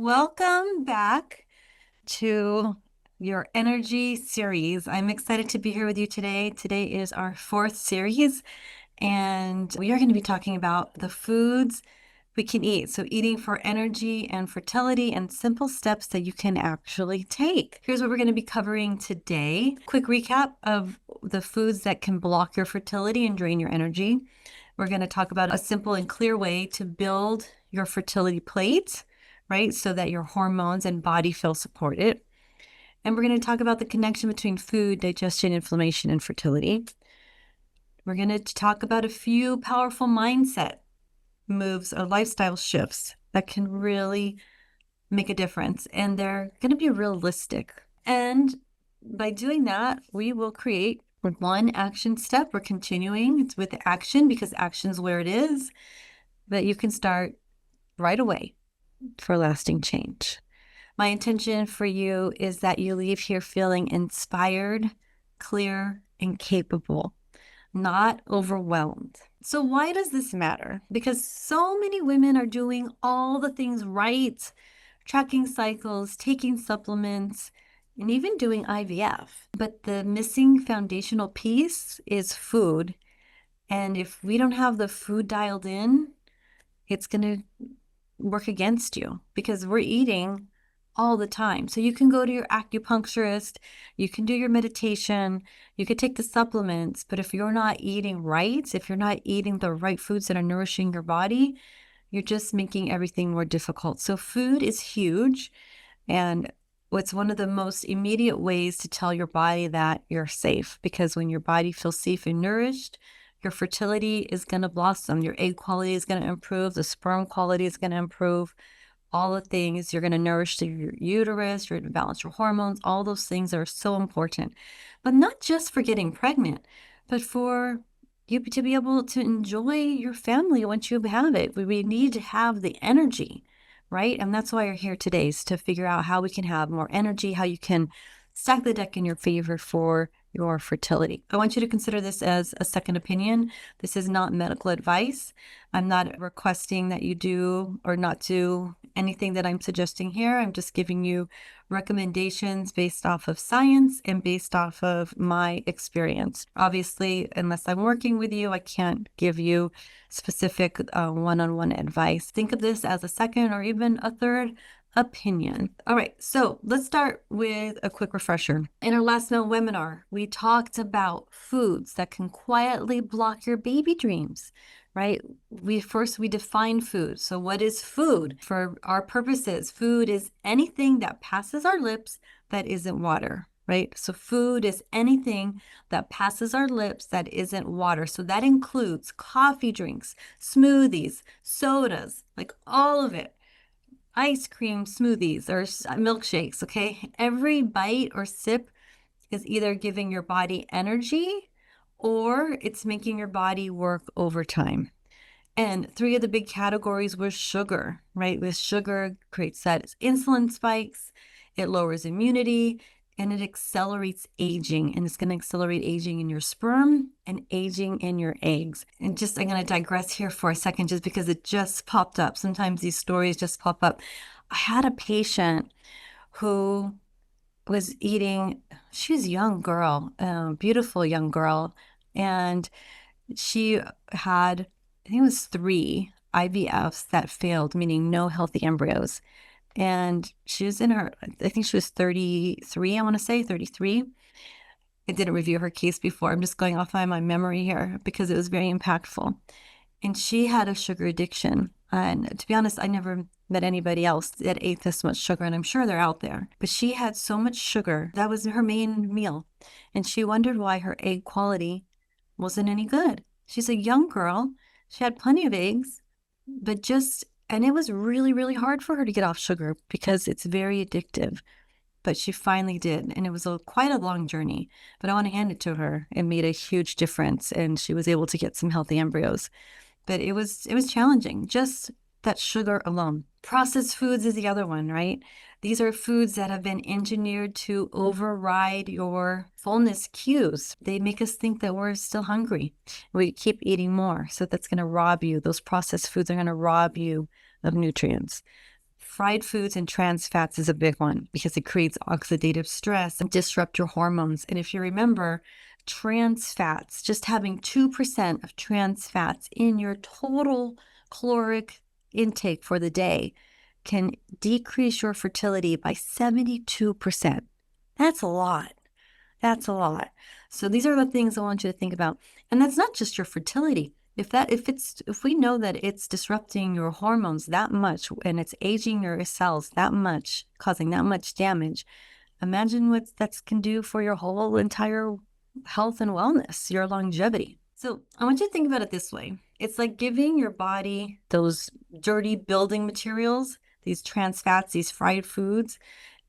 Welcome back to your energy series. I'm excited to be here with you today. Today is our fourth series, and we are going to be talking about the foods we can eat. So, eating for energy and fertility, and simple steps that you can actually take. Here's what we're going to be covering today. Quick recap of the foods that can block your fertility and drain your energy. We're going to talk about a simple and clear way to build your fertility plate, right? So that your hormones and body feel supported. And we're going to talk about the connection between food, digestion, inflammation, and fertility. We're going to talk about a few powerful mindset moves or lifestyle shifts that can really make a difference. And they're going to be realistic. And by doing that, we will create one action step. We're continuing. It's with action because action is where it is. But you can start right away for lasting change. My intention for you is that you leave here feeling inspired, clear, and capable, not overwhelmed. So why does this matter? Because so many women are doing all the things right, tracking cycles, taking supplements, and even doing IVF. But the missing foundational piece is food. And if we don't have the food dialed in, it's going to work against you because we're eating all the time. So you can go to your acupuncturist, you can do your meditation, you could take the supplements, but if you're not eating right, if you're not eating the right foods that are nourishing your body, you're just making everything more difficult. So food is huge, and it's one of the most immediate ways to tell your body that you're safe, because when your body feels safe and nourished, your fertility is going to blossom. Your egg quality is going to improve. The sperm quality is going to improve. All the things you're going to nourish your uterus, you're going to balance your hormones. All those things are so important, but not just for getting pregnant, but for you to be able to enjoy your family once you have it. We need to have the energy, right? And that's why you're here today, is to figure out how we can have more energy, how you can stack the deck in your favor for your fertility. I want you to consider this as a second opinion. This is not medical advice. I'm not requesting that you do or not do anything that I'm suggesting here. I'm just giving you recommendations based off of science and based off of my experience. Obviously, unless I'm working with you, I can't give you specific one-on-one advice. Think of this as a second or even a third opinion. All right, so let's start with a quick refresher. In our last known webinar, we talked about foods that can quietly block your baby dreams, right? We define food. So what is food? For our purposes, food is anything that passes our lips that isn't water, right? So food is anything that passes our lips that isn't water. So that includes coffee drinks, smoothies, sodas, like all of it. Ice cream, smoothies, or milkshakes, okay? Every bite or sip is either giving your body energy or it's making your body work overtime. And three of the big categories were sugar, right? With sugar creates that insulin spikes, it lowers immunity, and it accelerates aging. And it's going to accelerate aging in your sperm and aging in your eggs. And just, I'm going to digress here for a second just because it just popped up. Sometimes these stories just pop up. I had a patient who was eating, she was a young girl, beautiful young girl. And she had, I think it was 3 IVFs that failed, meaning no healthy embryos. And she was in her, I think she was 33, I want to say 33. I didn't review her case before. I'm just going off on my memory here because it was very impactful. And she had a sugar addiction. And to be honest, I never met anybody else that ate this much sugar, and I'm sure they're out there. But she had so much sugar. That was her main meal. And she wondered why her egg quality wasn't any good. She's a young girl. She had plenty of eggs, but and it was really, really hard for her to get off sugar because it's very addictive. But she finally did. And it was quite a long journey, but I want to hand it to her. It made a huge difference. And she was able to get some healthy embryos, but it was challenging. Just that sugar alone. Processed foods is the other one, right? These are foods that have been engineered to override your fullness cues. They make us think that we're still hungry. We keep eating more. So that's going to rob you. Those processed foods are going to rob you of nutrients. fried foods and trans fats is a big one because it creates oxidative stress and disrupt your hormones. And if you remember, trans fats, just having 2% of trans fats in your total caloric intake for the day can decrease your fertility by 72%. That's a lot. That's a lot. So these are the things I want you to think about. And that's not just your fertility. If we know that it's disrupting your hormones that much and it's aging your cells that much, causing that much damage, imagine what that can do for your whole entire health and wellness, your longevity. So I want you to think about it this way. It's like giving your body those dirty building materials, these trans fats, these fried foods,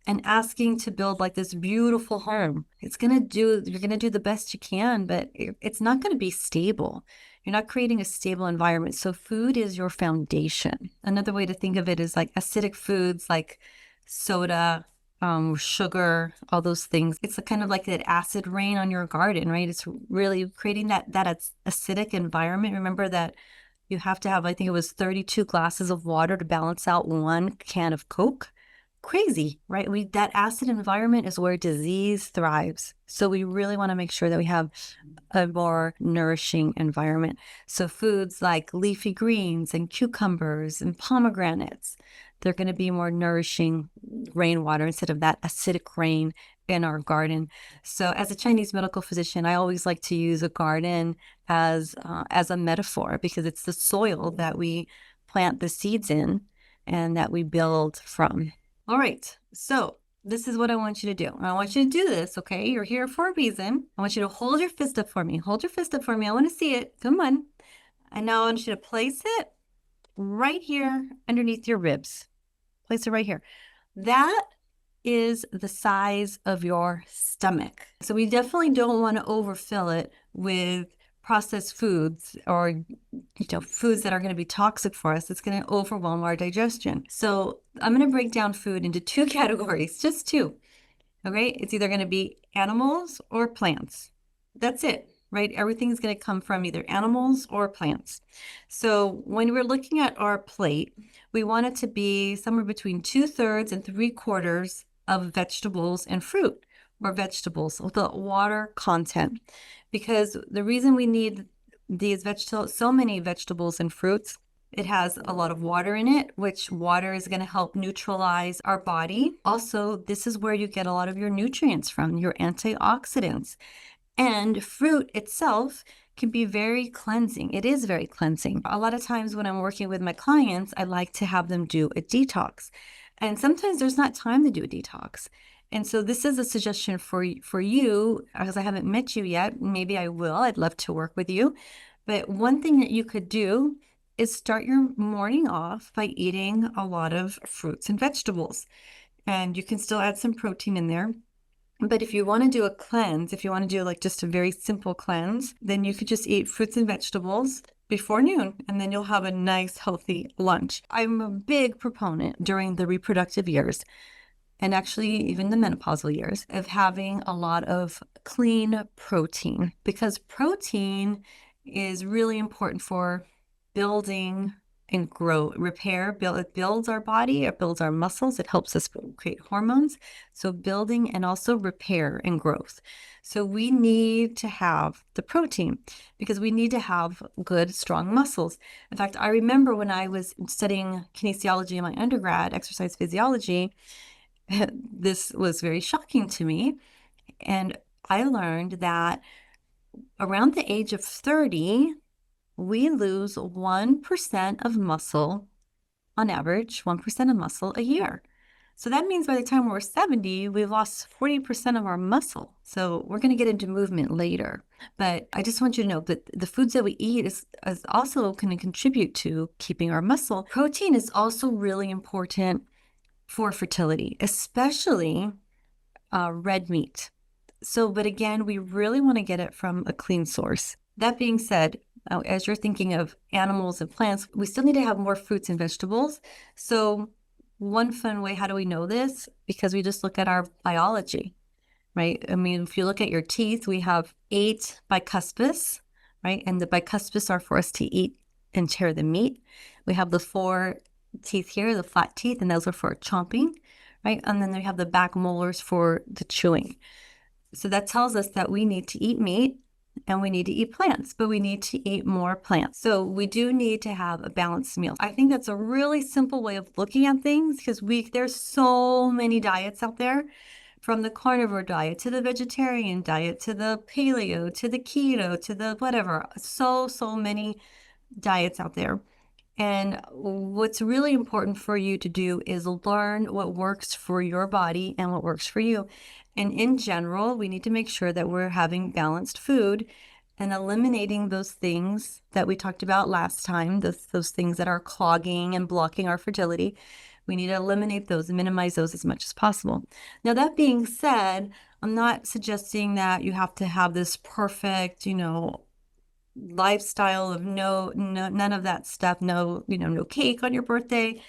and asking to build like this beautiful home. You're going to do the best you can, but it's not going to be stable. You're not creating a stable environment. So food is your foundation. Another way to think of it is like acidic foods like soda, sugar, all those things. It's kind of like that acid rain on your garden, right? It's really creating that acidic environment. Remember that you have to have, I think it was 32 glasses of water to balance out 1 can of Coke. Crazy, right? That acid environment is where disease thrives. So we really want to make sure that we have a more nourishing environment. So foods like leafy greens and cucumbers and pomegranates, they're going to be more nourishing rainwater instead of that acidic rain in our garden. So as a Chinese medical physician, I always like to use a garden as a metaphor because it's the soil that we plant the seeds in and that we build from. All right, so this is what I want you to do. I want you to do this, okay? You're here for a reason. I want you to hold your fist up for me. Hold your fist up for me. I want to see it. Come on. And now I want you to place it right here underneath your ribs. Place it right here. That is the size of your stomach. So we definitely don't want to overfill it with processed foods or foods that are going to be toxic for us. It's going to overwhelm our digestion. So I'm going to break down food into 2 categories, just 2. Okay, it's either going to be animals or plants. That's it, right? Everything's going to come from either animals or plants. So when we're looking at our plate, we want it to be somewhere between 2/3 and 3/4 of vegetables and fruit, or vegetables with the water content. Because the reason we need so many vegetables and fruits, it has a lot of water in it, which water is going to help neutralize our body. Also, this is where you get a lot of your nutrients from, your antioxidants. And fruit itself can be very cleansing. It is very cleansing. A lot of times when I'm working with my clients, I like to have them do a detox. And sometimes there's not time to do a detox. And so this is a suggestion for you, because I haven't met you yet. Maybe I will. I'd love to work with you. But one thing that you could do is start your morning off by eating a lot of fruits and vegetables. And you can still add some protein in there. But if you want to do a cleanse, if you want to do like just a very simple cleanse, then you could just eat fruits and vegetables before noon, and then you'll have a nice, healthy lunch. I'm a big proponent during the reproductive years, and actually even the menopausal years, of having a lot of clean protein, because protein is really important for building and repair. It builds our body, it builds our muscles, it helps us create hormones. So building and also repair and growth. So we need to have the protein because we need to have good, strong muscles. In fact, I remember when I was studying kinesiology in my undergrad, exercise physiology, this was very shocking to me. And I learned that around the age of 30, we lose 1% of muscle on average, 1% of muscle a year. So that means by the time we're 70, we've lost 40% of our muscle. So we're going to get into movement later. But I just want you to know that the foods that we eat is also going to contribute to keeping our muscle. Protein is also really important for fertility, especially red meat. So, but again, we really want to get it from a clean source. That being said, as you're thinking of animals and plants, we still need to have more fruits and vegetables. So one fun way, how do we know this? Because we just look at our biology, right? I mean, if you look at your teeth, we have 8 bicuspids, right? And the bicuspids are for us to eat and tear the meat. We have the 4 teeth here, the flat teeth, and those are for chomping, right? And then we have the back molars for the chewing. So that tells us that we need to eat meat and we need to eat plants, but we need to eat more plants. So we do need to have a balanced meal. I think that's a really simple way of looking at things because there's so many diets out there, from the carnivore diet to the vegetarian diet to the paleo to the keto to the whatever. So many diets out there. And what's really important for you to do is learn what works for your body and what works for you. And in general, we need to make sure that we're having balanced food and eliminating those things that we talked about last time, those things that are clogging and blocking our fertility. We need to eliminate those and minimize those as much as possible. Now, that being said, I'm not suggesting that you have to have this perfect, lifestyle of no, none of that stuff. No, no cake on your birthday,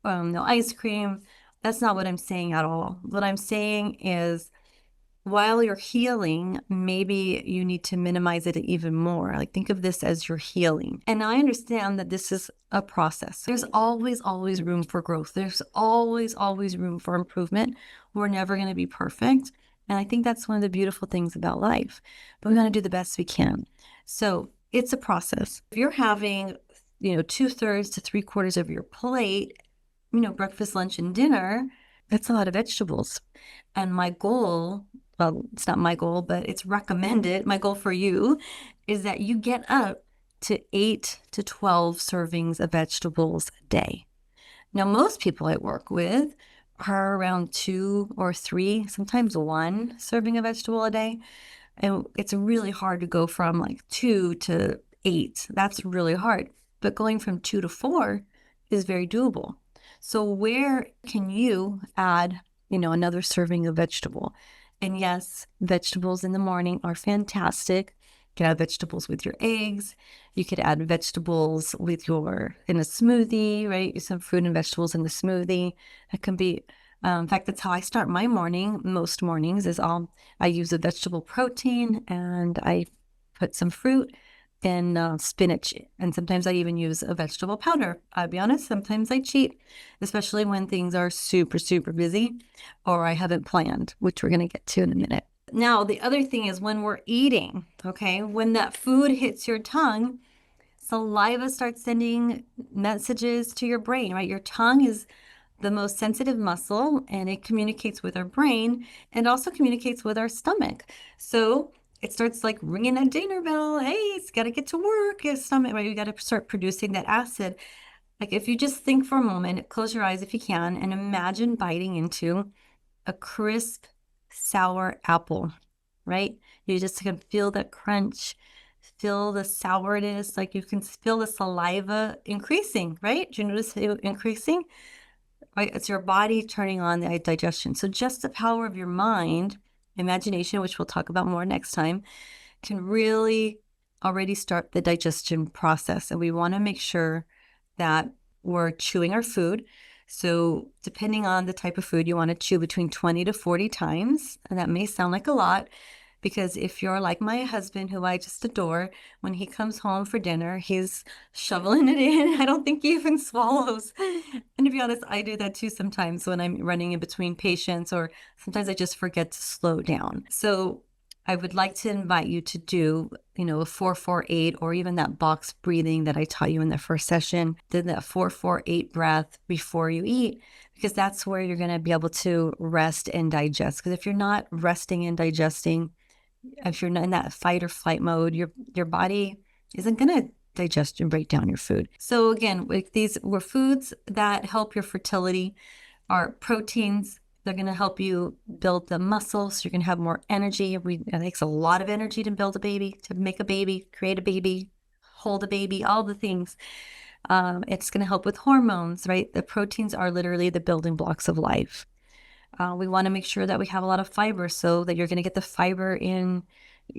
no ice cream. That's not what I'm saying at all. What I'm saying is, while you're healing, maybe you need to minimize it even more. Like, think of this as you're healing. And I understand that this is a process. There's always room for growth. There's always room for improvement. We're never going to be perfect. And I think that's one of the beautiful things about life. But we got to do the best we can. So it's a process. If you're having, 2/3 to 3/4 of your plate, breakfast, lunch, and dinner, that's a lot of vegetables. And my goal, well, it's not my goal, but it's recommended. My goal for you is that you get up to 8 to 12 servings of vegetables a day. Now, most people I work with are around 2 or 3, sometimes 1 serving of vegetable a day. And it's really hard to go from like 2 to 8. That's really hard. But going from 2 to 4 is very doable. So where can you add, another serving of vegetable? And yes, vegetables in the morning are fantastic. You can add vegetables with your eggs. You could add vegetables in a smoothie, right? Some fruit and vegetables in the smoothie. That can be, in fact, that's how I start my morning. Most mornings I use a vegetable protein and I put some fruit and spinach. And sometimes I even use a vegetable powder. I'll be honest, sometimes I cheat, especially when things are super busy or I haven't planned, which we're going to get to in a minute. Now, the other thing is when we're eating, okay, when that food hits your tongue, saliva starts sending messages to your brain, right? Your tongue is the most sensitive muscle and it communicates with our brain and also communicates with our stomach. So it starts like ringing that dinner bell. Hey, it's got to get to work. Your stomach, right? You got to start producing that acid. Like, if you just think for a moment, close your eyes if you can, and imagine biting into a crisp, sour apple, right? You just can feel that crunch, feel the sourness, like you can feel the saliva increasing, right? Do you notice it increasing? Right? It's your body turning on the digestion. So just the power of your mind, imagination, which we'll talk about more next time, can really already start the digestion process. And we want to make sure that we're chewing our food. So depending on the type of food, you want to chew between 20 to 40 times. And that may sound like a lot, because if you're like my husband, who I just adore, when he comes home for dinner, he's shoveling it in. I don't think he even swallows. And to be honest, I do that too sometimes when I'm running in between patients, or sometimes I just forget to slow down. So I would like to invite you to do, a 4-4-8, or even that box breathing that I taught you in the first session. Then that 4-4-8 breath before you eat, because that's where you're going to be able to rest and digest. Because if you're not resting and digesting, if you're not in that fight or flight mode, your body isn't going to digest and break down your food. So again, these were foods that help your fertility, are proteins. They're going to help you build the muscle, so you're going to have more energy. It takes a lot of energy to build a baby, to make a baby, create a baby, hold a baby, all the things. It's going to help with hormones, right? The proteins are literally the building blocks of life. We want to make sure that we have a lot of fiber, so that you're going to get the fiber in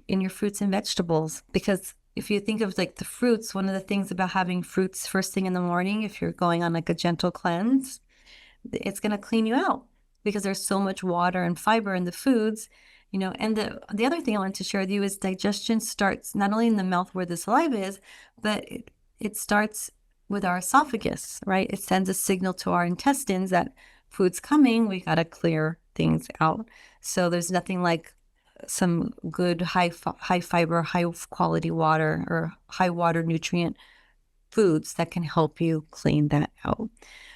your fruits and vegetables. Because if you think of like the fruits, one of the things about having fruits first thing in the morning, if you're going on like a gentle cleanse, it's going to clean you out, because there's so much water and fiber in the foods, And the other thing I wanted to share with you is digestion starts not only in the mouth where the saliva is, but it starts with our esophagus, right? It sends a signal to our intestines that food's coming, we got to clear things out. So there's nothing like some good high fiber, high quality water or high water nutrient foods that can help you clean that out.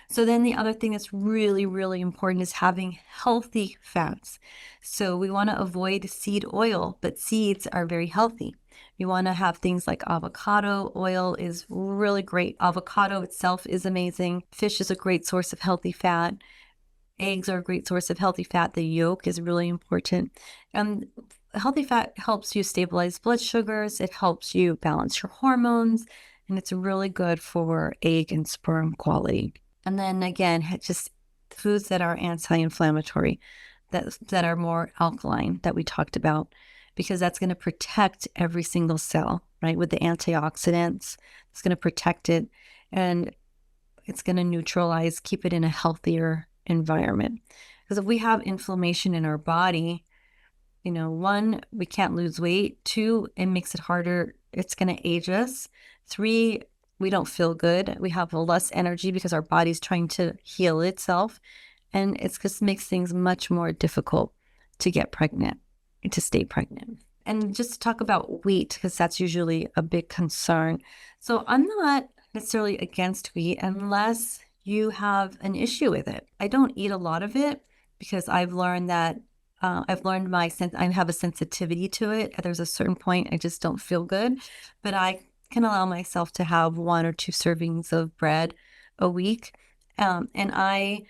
So then the other thing that's really, really important is having healthy fats. So we want to avoid seed oil, but seeds are very healthy. You want to have things like avocado oil is really great. Avocado itself is amazing. Fish is a great source of healthy fat. Eggs are a great source of healthy fat. The yolk is really important. And healthy fat helps you stabilize blood sugars. It helps you balance your hormones. And it's really good for egg and sperm quality. And then again, just foods that are anti-inflammatory, that are more alkaline that we talked about, because that's going to protect every single cell, right? With the antioxidants, it's going to protect it and it's going to neutralize, keep it in a healthier environment. Because if we have inflammation in our body, one, we can't lose weight. Two, it makes it harder. It's going to age us. Three, we don't feel good. We have less energy because our body's trying to heal itself. And it just makes things much more difficult to get pregnant, to stay pregnant. And just to talk about wheat, because that's usually a big concern. So I'm not necessarily against wheat unless you have an issue with it. I don't eat a lot of it because I've learned that I have a sensitivity to it. There's a certain point I just don't feel good, but I can allow myself to have 1 or 2 servings of bread a week. And I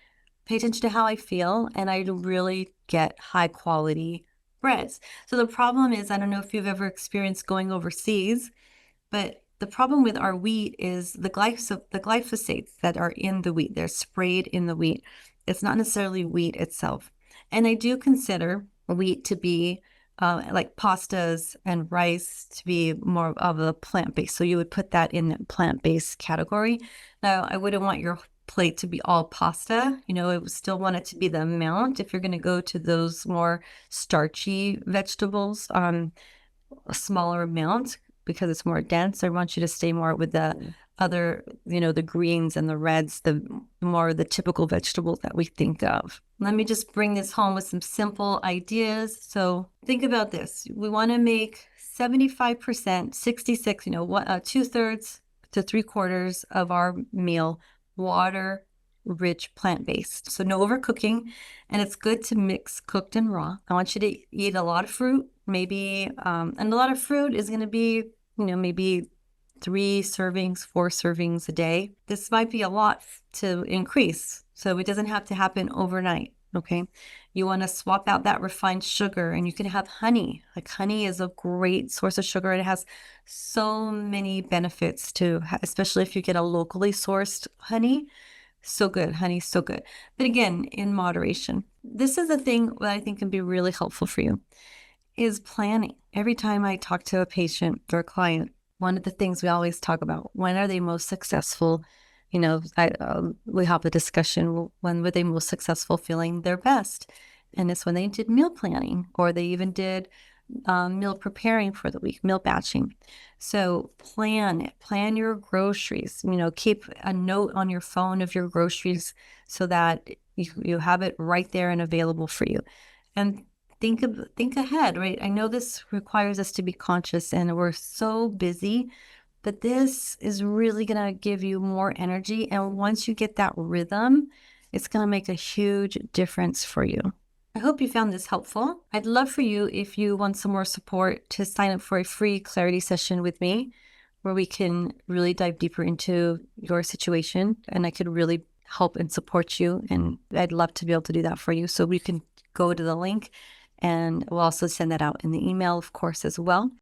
pay attention to how I feel, and I really get high quality breads. So the problem is, I don't know if you've ever experienced going overseas, but the problem with our wheat is the glyphosates that are in the wheat. They're sprayed in the wheat. It's not necessarily wheat itself. And I do consider wheat to be like pastas and rice to be more of a plant-based. So you would put that in the plant-based category. Now, I wouldn't want your plate to be all pasta. I would still want it to be the amount. If you're going to go to those more starchy vegetables, a smaller amount because it's more dense. I want you to stay more with the other, the greens and the reds, the more the typical vegetables that we think of. Let me just bring this home with some simple ideas. So think about this. We want to make 75%, 66, 2/3 to 3/4 of our meal water rich plant-based. So no overcooking, and it's good to mix cooked and raw. I want you to eat a lot of fruit, maybe, and a lot of fruit is going to be, maybe 3 servings, 4 servings a day. This might be a lot to increase, so it doesn't have to happen overnight, okay? You want to swap out that refined sugar, and you can have honey. Like honey is a great source of sugar. It has so many benefits especially if you get a locally sourced honey. So good. Honey's so good. But again, in moderation. This is the thing that I think can be really helpful for you is planning. Every time I talk to a patient or a client, one of the things we always talk about, when are they most successful? We have a discussion, when were they most successful feeling their best? And it's when they did meal planning, or they even did meal preparing for the week, meal batching. So plan your groceries, keep a note on your phone of your groceries so that you have it right there and available for you. And think ahead, right? I know this requires us to be conscious and we're so busy, but this is really going to give you more energy. And once you get that rhythm, it's going to make a huge difference for you. I hope you found this helpful. I'd love for you, if you want some more support, to sign up for a free clarity session with me where we can really dive deeper into your situation and I could really help and support you. And I'd love to be able to do that for you. So we can go to the link, and we'll also send that out in the email, of course, as well.